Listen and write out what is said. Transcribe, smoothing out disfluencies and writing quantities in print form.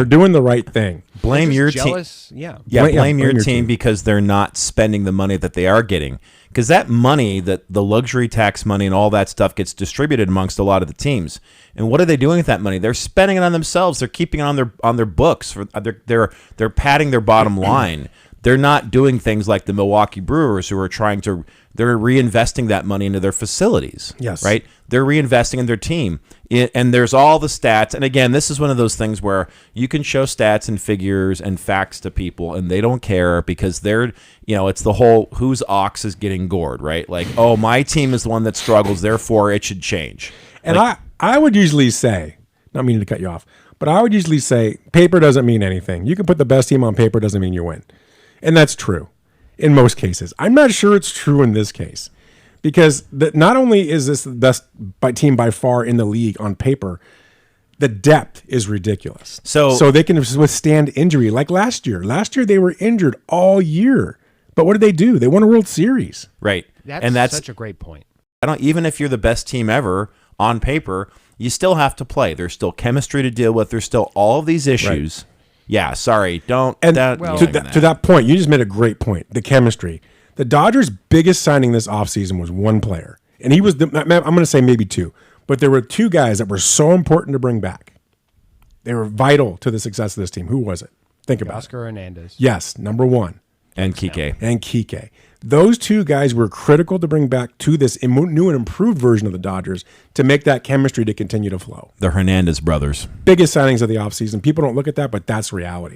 They're doing the right thing. Blame your team. Jealous. Yeah. Yeah, blame your your team team. because they're not spending the money that they are getting. Because that money, that the luxury tax money and all that stuff gets distributed amongst a lot of the teams. And what are they doing with that money? They're spending it on themselves. They're keeping it on their books. They're padding their bottom line. They're not doing things like the Milwaukee Brewers, who are they're reinvesting that money into their facilities. Yes. Right? They're reinvesting in their team. And there's all the stats. And again, this is one of those things where you can show stats and figures and facts to people, and they don't care because it's the whole whose ox is getting gored, right? Like, oh, my team is the one that struggles, therefore it should change. And I would usually say, not meaning to cut you off, but I would usually say paper doesn't mean anything. You can put the best team on paper, doesn't mean you win. And that's true in most cases. I'm not sure it's true in this case because not only is this the best team by far in the league on paper, the depth is ridiculous. So they can withstand injury like last year. Last year they were injured all year. But what did they do? They won a World Series. Right. That's such a great point. Even if you're the best team ever on paper, you still have to play. There's still chemistry to deal with. There's still all of these issues. Right. Yeah, sorry. Don't. And to that point, you just made a great point. The chemistry. The Dodgers' biggest signing this offseason was one player. And he was, I'm going to say maybe two. But there were two guys that were so important to bring back. They were vital to the success of this team. Who was it? Think about it. Oscar Hernandez. Yes, number one. And Kike. Those two guys were critical to bring back to this new and improved version of the Dodgers to make that chemistry to continue to flow. The Hernandez brothers. Biggest signings of the offseason. People don't look at that, but that's reality.